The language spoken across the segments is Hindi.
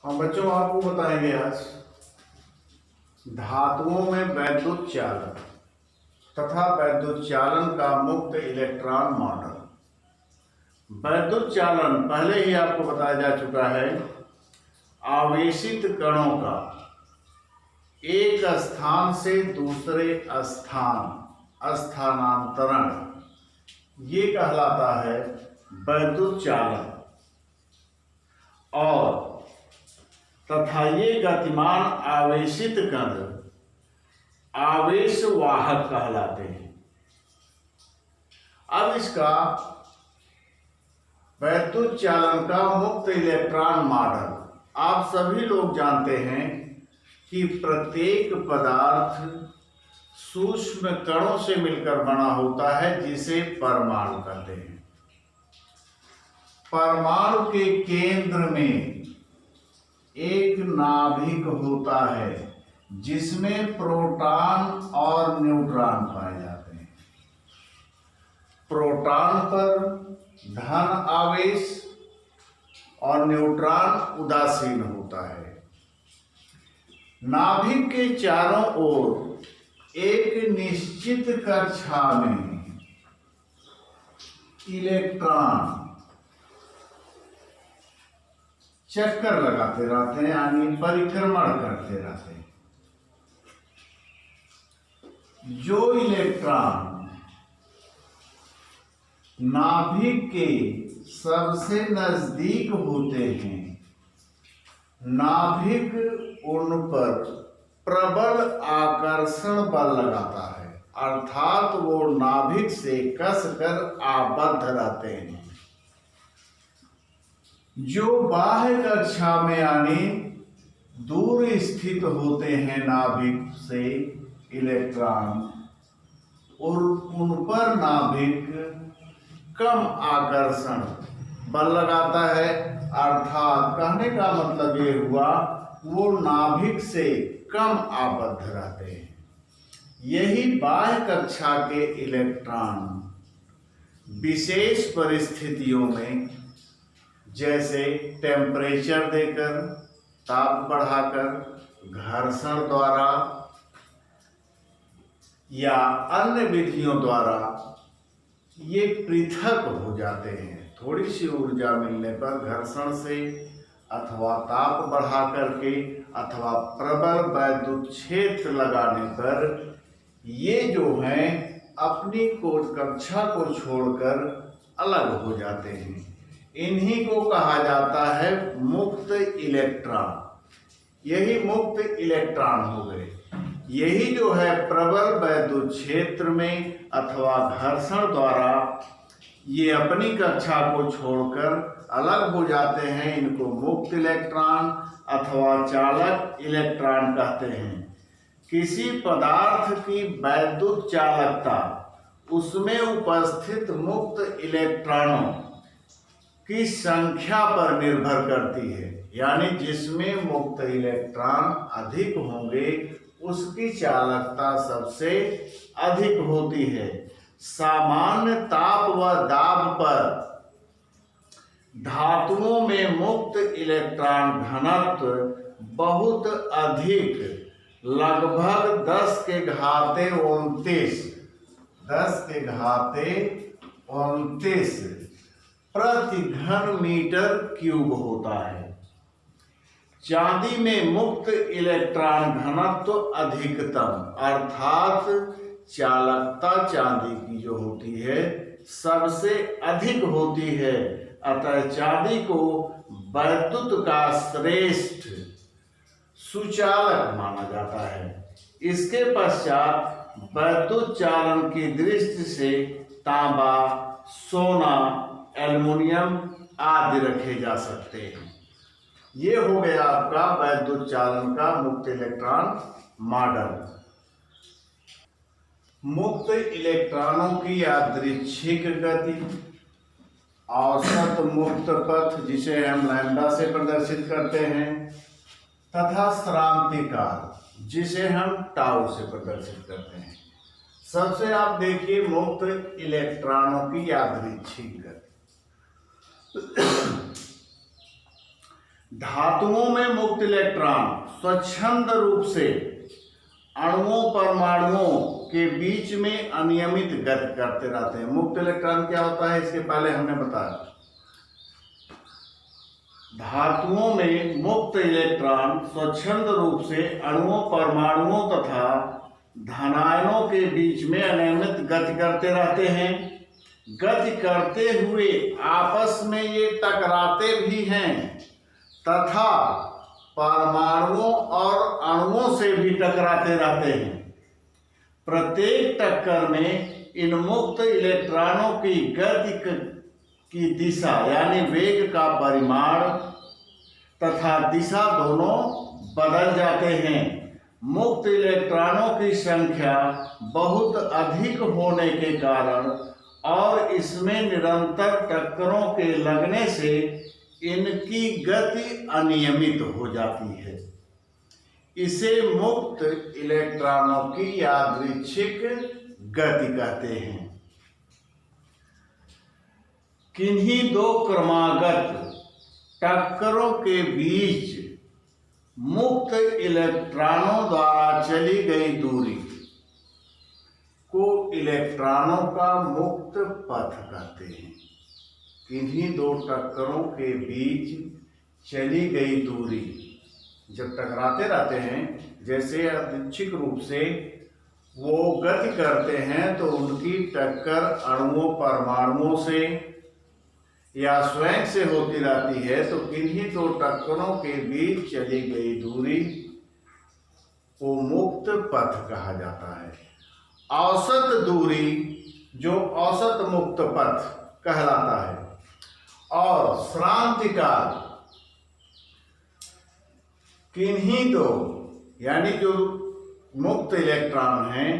हम बच्चों आपको बताएंगे आज धातुओं में वैद्युत चालन तथा वैद्युत चालन का मुक्त इलेक्ट्रॉन मॉडल। वैद्युत चालन पहले ही आपको बताया जा चुका है। आवेशित कणों का एक स्थान से दूसरे स्थानांतरण ये कहलाता है वैद्युत चालन। और तथा ये गतिमान आवेशित कण आवेश वाहक कहलाते हैं। अब इसका वैद्युत चालन का मुक्त इलेक्ट्रॉन मॉडल आप सभी लोग जानते हैं कि प्रत्येक पदार्थ सूक्ष्म कणों से मिलकर बना होता है जिसे परमाणु कहते हैं। परमाणु के केंद्र में एक नाभिक होता है जिसमें प्रोटॉन और न्यूट्रॉन पाए जाते हैं। प्रोटॉन पर धन आवेश और न्यूट्रॉन उदासीन होता है। नाभिक के चारों ओर एक निश्चित कक्षा में इलेक्ट्रॉन चक्कर लगाते रहते हैं, यानी परिक्रमण करते रहते हैं। जो इलेक्ट्रॉन नाभिक के सबसे नजदीक होते हैं, नाभिक उन पर प्रबल आकर्षण बल लगाता है, अर्थात वो नाभिक से कसकर आबद्ध रहते हैं। जो बाह्य कक्षा में यानी दूर स्थित होते हैं नाभिक से इलेक्ट्रॉन, और उन पर नाभिक कम आकर्षण बल लगाता है, अर्थात कहने का मतलब ये हुआ वो नाभिक से कम आबद्ध रहते हैं। यही बाह्य कक्षा के इलेक्ट्रॉन विशेष परिस्थितियों में जैसे टेम्परेचर देकर, ताप बढ़ाकर, घर्षण द्वारा या अन्य विधियों द्वारा ये पृथक हो जाते हैं। थोड़ी सी ऊर्जा मिलने पर घर्षण से अथवा ताप बढ़ा करके अथवा प्रबल वैद्युत क्षेत्र लगाने पर ये जो हैं अपनी कक्षा को छोड़कर अलग हो जाते हैं। इन्हीं को कहा जाता है मुक्त इलेक्ट्रॉन। यही मुक्त इलेक्ट्रॉन हो गए। यही जो है प्रबल वैद्युत क्षेत्र में अथवा घर्षण द्वारा ये अपनी कक्षा को छोड़कर अलग हो जाते हैं। इनको मुक्त इलेक्ट्रॉन अथवा चालक इलेक्ट्रॉन कहते हैं। किसी पदार्थ की वैद्युत चालकता उसमें उपस्थित मुक्त इलेक्ट्रॉनों की संख्या पर निर्भर करती है, यानी जिसमें मुक्त इलेक्ट्रॉन अधिक होंगे उसकी चालकता सबसे अधिक होती है। सामान्य ताप व दाब पर धातुओं में मुक्त इलेक्ट्रॉन घनत्व बहुत अधिक, लगभग 10 के घाते 29 प्रति घन मीटर क्यूब होता है। चांदी में मुक्त इलेक्ट्रॉन घनत्व अधिकतम, अर्थात चालकता चांदी की जो होती है सबसे अधिक होती है। अतः चांदी को वैद्युत का श्रेष्ठ सुचालक माना जाता है। इसके पश्चात वैद्युत चालन की दृष्टि से तांबा, सोना, एल्युमिनियम आदि रखे जा सकते हैं। ये हो गया आपका वैद्युत चालन का मुक्त इलेक्ट्रॉन मॉडल। मुक्त इलेक्ट्रॉनों की यादृच्छिक गति, औसत मुक्त पथ जिसे हम लैम्डा से प्रदर्शित करते हैं, तथा श्रांति काल जिसे हम टाउ से प्रदर्शित करते हैं। सबसे आप देखिए मुक्त इलेक्ट्रॉनों की यादृच्छिक गति। धातुओं में मुक्त इलेक्ट्रॉन स्वच्छंद रूप से अणुओं परमाणुओं के बीच में अनियमित गति करते रहते हैं। मुक्त इलेक्ट्रॉन क्या होता है, इसके पहले हमने बताया। धातुओं में मुक्त इलेक्ट्रॉन स्वच्छंद रूप से अणुओं परमाणुओं तथा धनायनों के बीच में अनियमित गति करते रहते हैं। गति करते हुए आपस में ये टकराते भी हैं तथा परमाणुओं और अणुओं से भी टकराते रहते हैं। प्रत्येक टक्कर में इन मुक्त इलेक्ट्रॉनों की गति की दिशा यानी वेग का परिमाण तथा दिशा दोनों बदल जाते हैं। मुक्त इलेक्ट्रॉनों की संख्या बहुत अधिक होने के कारण और इसमें निरंतर टक्करों के लगने से इनकी गति अनियमित हो जाती है। इसे मुक्त इलेक्ट्रॉनों की यादृच्छिक गति कहते हैं। किन्हीं दो क्रमागत टक्करों के बीच मुक्त इलेक्ट्रॉनों द्वारा चली गई दूरी को इलेक्ट्रॉनों का मुक्त पथ कहते हैं। किन्हीं दो टक्करों के बीच चली गई दूरी जब टकराते रहते हैं, जैसे यादृच्छिक रूप से वो गति करते हैं तो उनकी टक्कर अणुओं परमाणुओं से या स्वयं से होती रहती है, तो किन्हीं दो टक्करों के बीच चली गई दूरी को मुक्त पथ कहा जाता है। औसत दूरी जो औसत मुक्त पथ कहलाता है और श्रांतिकाल किन्हीं दो यानी जो मुक्त इलेक्ट्रॉन हैं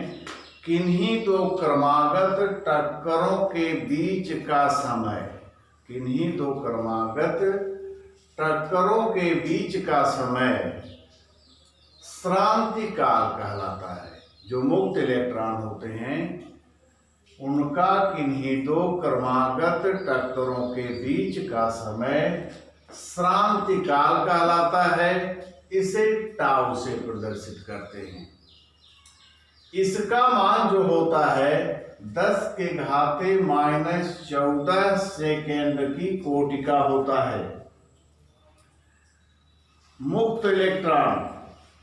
किन्हीं दो क्रमागत टक्करों के बीच का समय, किन्हीं दो क्रमागत टक्करों के बीच का समय श्रांति काल कहलाता है। जो मुक्त इलेक्ट्रॉन होते हैं उनका किन्हीं दो क्रमागत टक्करों के बीच का समय श्रांति काल कहलाता है। इसे टाउ से प्रदर्शित करते हैं। इसका मान जो होता है 10⁻⁻14 सेकेंड की कोटिका होता है। मुक्त इलेक्ट्रॉन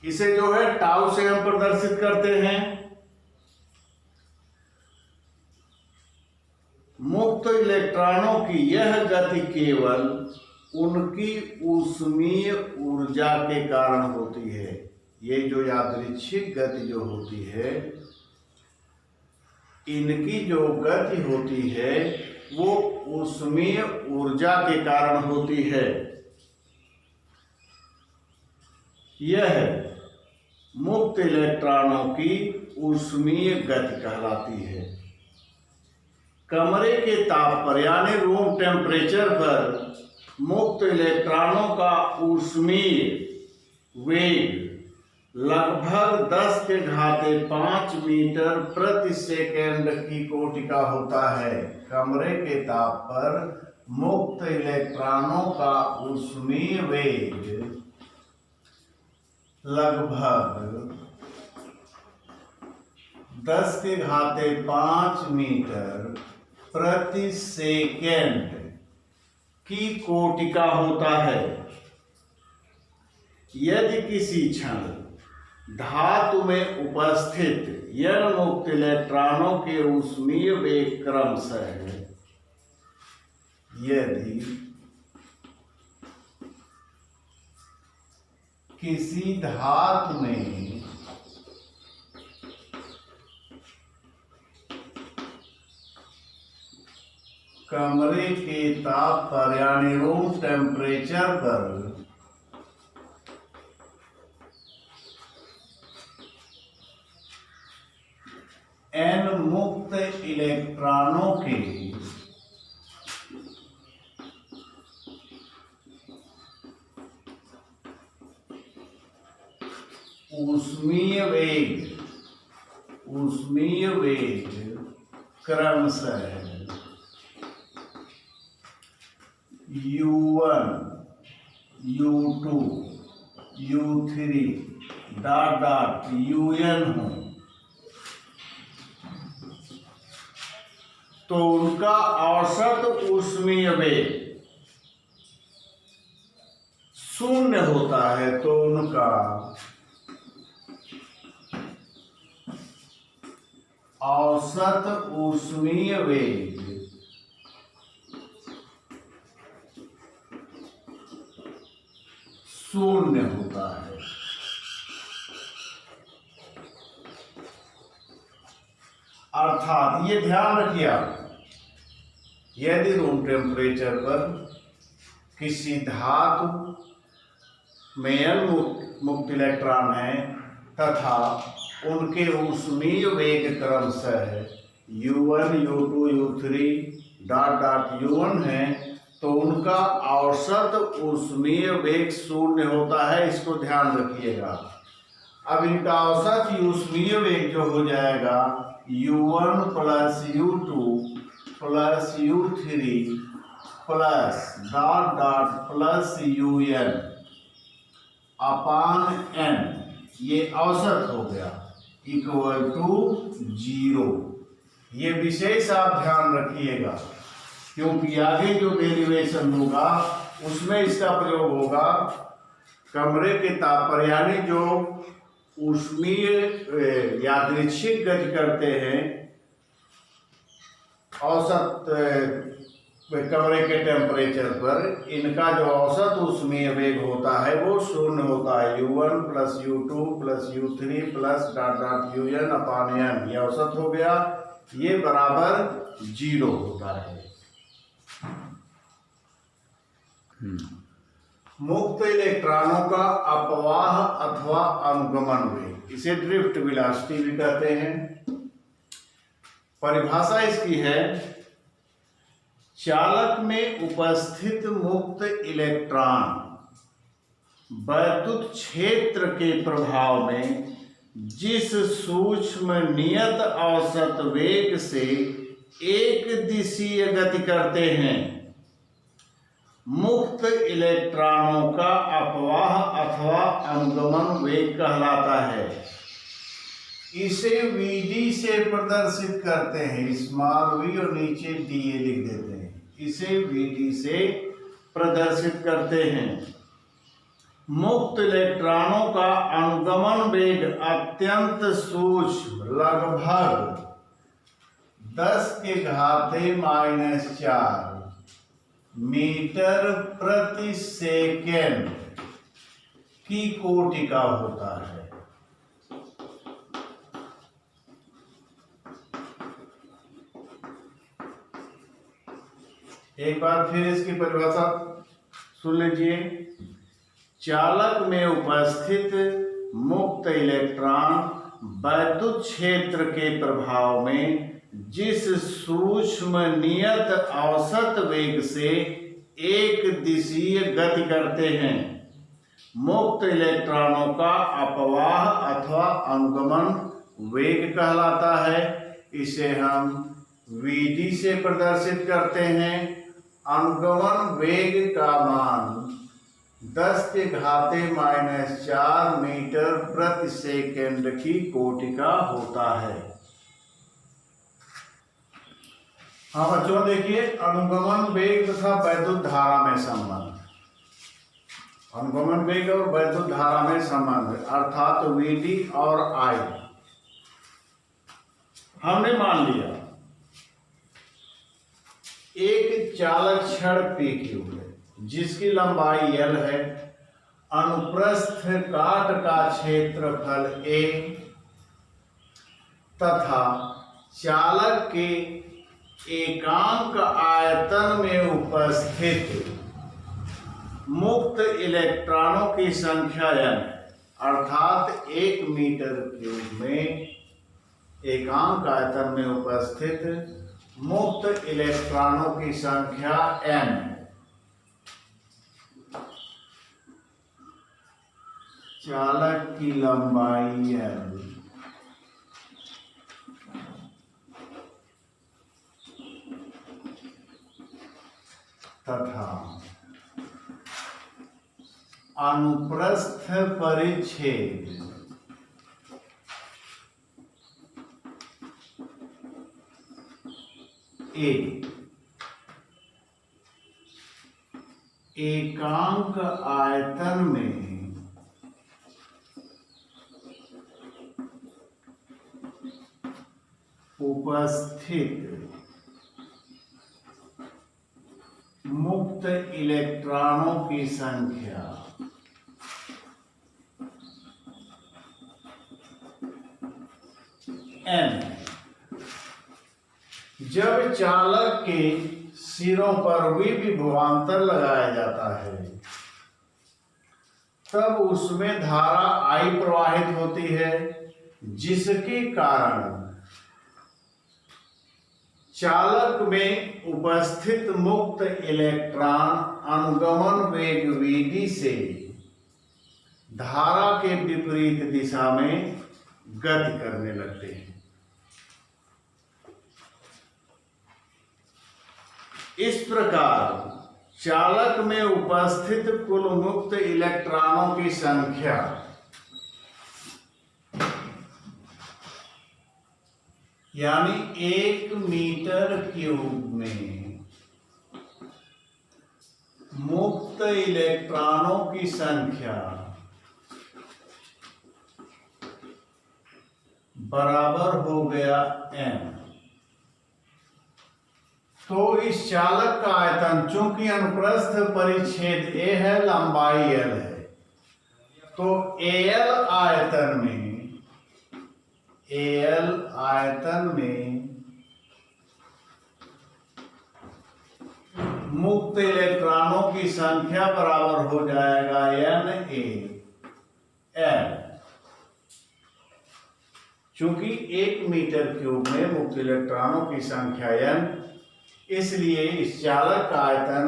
इसे जो है टाउ से हम प्रदर्शित करते हैं। मुक्त इलेक्ट्रॉनों की यह गति केवल उनकी ऊष्मीय ऊर्जा के कारण होती है। ये जो यादृच्छिक गति जो होती है, इनकी जो गति होती है वो ऊष्मीय ऊर्जा के कारण होती है। यह मुक्त इलेक्ट्रॉनों की ऊष्मीय गति कहलाती है। कमरे के ताप पर यानी रूम टेम्परेचर पर मुक्त इलेक्ट्रॉनों का ऊष्मीय वेग लगभग 10⁵5 मीटर प्रति सेकेंड की कोटिका होता है। कमरे के ताप पर मुक्त इलेक्ट्रॉनों का ऊष्मीय वेग लगभग 10⁵5 मीटर प्रति सेकेंड की कोटिका होता है। यदि किसी क्षण धातु में उपस्थित यह मुक्त इलेक्ट्रॉनों के ऊष्मीय वेग क्रमशः यदि किसी धातु में कमरे के ताप पर यानी रूम टेम्परेचर पर n मुक्त इलेक्ट्रॉनों के ऊष्मीय वेग क्रमशः U1, U2, U2 U3 dot dot UN हो तो उनका औसत ऊष्मीय वेग शून्य होता है। तो उनका औसत ऊष्मीय वेग शून्य होता है। अर्थात ये ध्यान रखिए आप, यदि रूम टेम्परेचर पर किसी धातु में L मुक्त इलेक्ट्रॉन है तथा उनके ऊष्मीय वेग क्रमशः U1 U2 U3 dot dot UN है तो उनका औसत ऊष्मीय वेग शून्य होता है। इसको ध्यान रखिएगा। अब इनका औसत ऊष्मीय वेग जो हो जाएगा U1 plus U2 plus U3 plus dot dot plus UN अपान n, ये औसत हो गया, इक्वल टू 0। ये विशेष आप ध्यान रखिएगा क्योंकि आगे जो डेरिवेशन होगा उसमें इसका प्रयोग होगा। कमरे के तापमान यानी जो ऊष्मीय यादृच्छिक गति करते हैं औसत कमरे के टेम्परेचर पर, इनका जो औसत ऊष्मीय वेग होता है वो शून्य होता है। U1 plus U2 plus U3 plus dot dot UN अपान n, ये औसत हो गया, ये बराबर 0 होता है। मुक्त इलेक्ट्रॉनों का अपवाह अथवा अनुगमन वेग, इसे ड्रिफ्ट वेलोसिटी भी कहते हैं। परिभाषा इसकी है, चालक में उपस्थित मुक्त इलेक्ट्रॉन वैद्युत क्षेत्र के प्रभाव में जिस सूक्ष्म नियत औसत वेग से एक दिशीय गति करते हैं, मुक्त इलेक्ट्रॉनों का अपवाह अथवा अनुगमन वेग कहलाता है। इसे Vd से प्रदर्शित करते हैं, स्मॉल v और नीचे da लिख देते हैं। इसे Vd से प्रदर्शित करते हैं। मुक्त इलेक्ट्रॉनों का अनुगमन वेग अत्यंत सूक्ष्म, लगभग 10⁻⁴ मीटर प्रति सेकेंड की कोटि का होता है। एक बार फिर इसकी परिभाषा सुन लीजिए। चालक में उपस्थित मुक्त इलेक्ट्रॉन वैद्युत क्षेत्र के प्रभाव में जिस सूक्ष्म नियत औसत वेग से एक दिशीय गति करते हैं, मुक्त इलेक्ट्रॉनों का अपवाह अथवा अनुगमन वेग कहलाता है। इसे हम Vd से प्रदर्शित करते हैं। अनुगमन वेग का मान 10⁻⁴ मीटर प्रति सेकेंड की कोटि का होता है। हाँ बच्चों देखिए, अनुगमन वेग तथा वैद्युत धारा में संबंध, अनुगमन वेग और वैद्युत धारा में संबंध अर्थात Vd और I। हमने मान लिया एक चालक छड़ PQ है जिसकी लंबाई L है, अनुप्रस्थ काट का क्षेत्रफल A तथा चालक के एकांक आयतन में उपस्थित मुक्त इलेक्ट्रॉनों की संख्या n, अर्थात 1 मीटर क्यूब में एकांक आयतन में उपस्थित मुक्त इलेक्ट्रॉनों की संख्या n। चालक की लंबाई l तथा अनुप्रस्थ परिच्छेद ए एकांक आयतन में उपस्थित मुक्त इलेक्ट्रॉनों की संख्या n। जब चालक के सिरों पर विभवांतर लगाया जाता है तब उसमें धारा I प्रवाहित होती है, जिसके कारण चालक में उपस्थित मुक्त इलेक्ट्रॉन अनुगमन वेग Vd से धारा के विपरीत दिशा में गति करने लगते हैं। इस प्रकार चालक में उपस्थित कुल मुक्त इलेक्ट्रॉनों की संख्या यानी 1 मीटर क्यूब में मुक्त इलेक्ट्रॉनों की संख्या बराबर हो गया m। तो इस चालक का आयतन, चूंकि अनुप्रस्थ परिच्छेद a है, लंबाई l है, तो Al आयतन में मुक्त इलेक्ट्रॉनों की संख्या बराबर हो जाएगा NaL। चूंकि 1 मीटर क्यूब में मुक्त इलेक्ट्रॉनों की संख्या n, इसलिए इस चालक का आयतन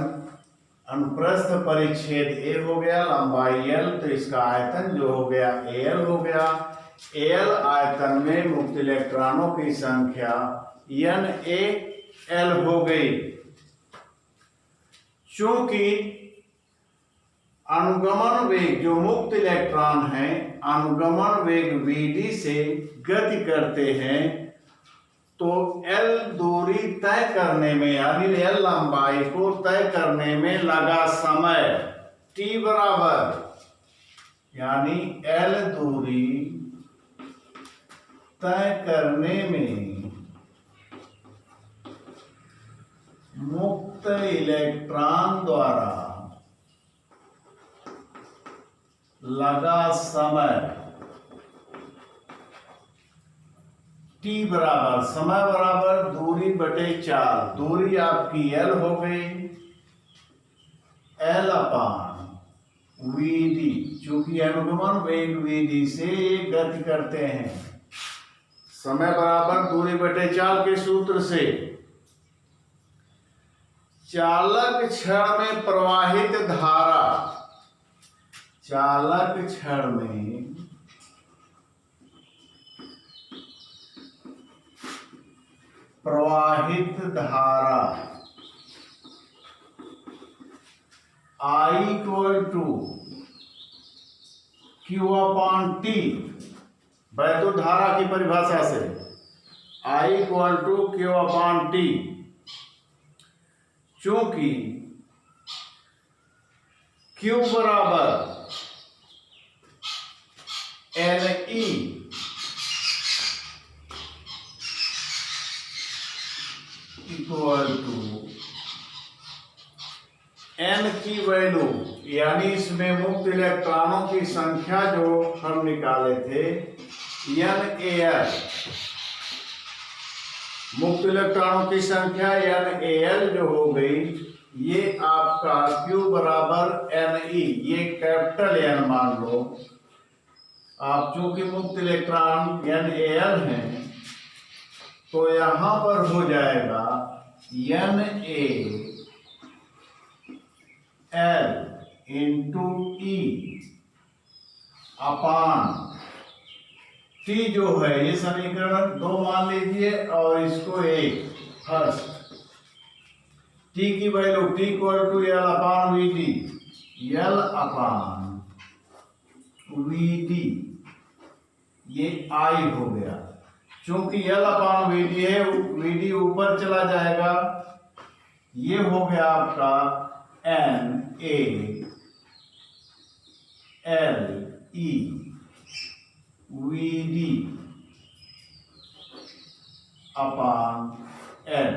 अनुप्रस्थ परिच्छेद a हो गया, लंबाई l, तो इसका आयतन जो हो गया Al हो गया। Al आयतन में मुक्त इलेक्ट्रॉनों की संख्या NaL हो गई। चूंकि अनुगमन वेग, जो मुक्त इलेक्ट्रॉन है, अनुगमन वेग Vd से गति करते हैं, तो L दूरी तय करने में, यानी L लंबाई को तय करने में लगा समय t बराबर, यानी L दूरी तय करने में मुक्त इलेक्ट्रॉन द्वारा लगा समय t बराबर, समय बराबर दूरी बटे 4। दूरी आपकी L हो गई, L अपान Vd, चूंकि अनुगमन वेग Vd से ये गति करते हैं, समय बराबर दूरी बटे 4 के सूत्र से चालक छड़ में प्रवाहित धारा, चालक छड़ में प्रवाहित धारा I equal to Q upon T, वैद्युत धारा की परिभाषा से I equal to Q upon T। चूंकि Q बराबर Ne इक्वल टू n की वैल्यू, यानी इसमें मुक्त इलेक्ट्रॉनों की संख्या जो हम निकाले थे NaL, मुक्त इलेक्ट्रॉनों की संख्या NaL जो हो गई, ये आपका Q बराबर Ne, ये कैपिटल N मान लो आप, चूंकि मुक्त इलेक्ट्रॉन NaL हैं, तो यहां पर हो जाएगा NaL इंटू E अपान T जो है, ये समीकरण 2 मान लीजिए और इसको 1 फर्स्ट। T की value T equal to L upon Vd, L upon v d, ये आई हो गया। चूंकि एल अपान वी डी है, वी डी ऊपर चला जाएगा, ये हो गया आपका n a l e v d upon l.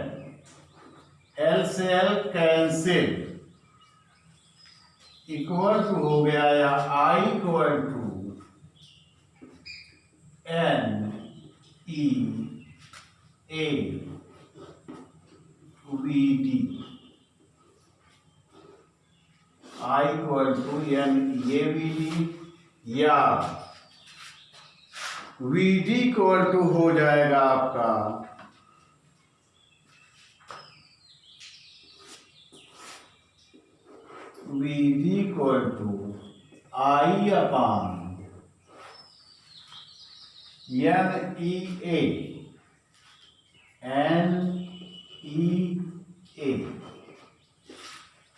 L से एल कैंसिल, इक्वल टू हो गया या i equal to n e a v d, i equal to n a v d, या वी डी इक्वल टू हो जाएगा आपका v d equal to i upon n e a, n e a.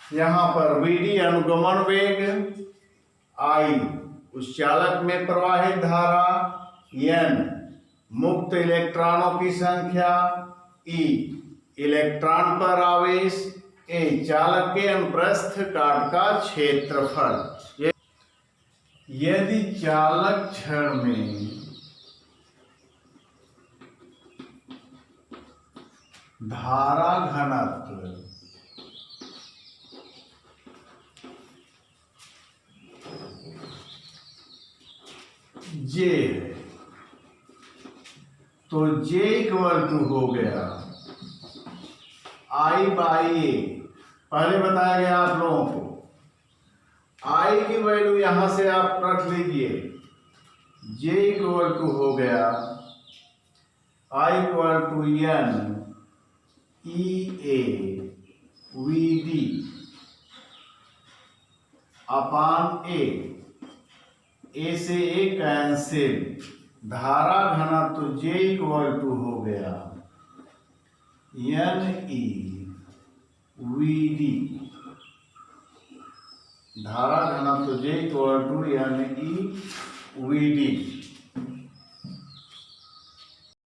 यहां पर वी डी अनुगमन वेग, आई उस चालक में प्रवाहित धारा, एन मुक्त इलेक्ट्रॉनों की संख्या, ई इलेक्ट्रॉन पर आवेश, ए चालक के अनुप्रस्थ काट का क्षेत्रफल। यदि चालक छड़ में धारा घनत्व जे है, तो जे इक्वल टू हो गया आई बाई ए। पहले बताया गया आप लोगों को, आई की वैल्यू यहां से आप रख लीजिए, जे इक्वल टू हो गया i equal to n e a v d upon a से ए कैंसिल, धारा घनत्व जे इक्वल टू हो गया एन ई वी डी, धारा घनत्व j equal to n e v D.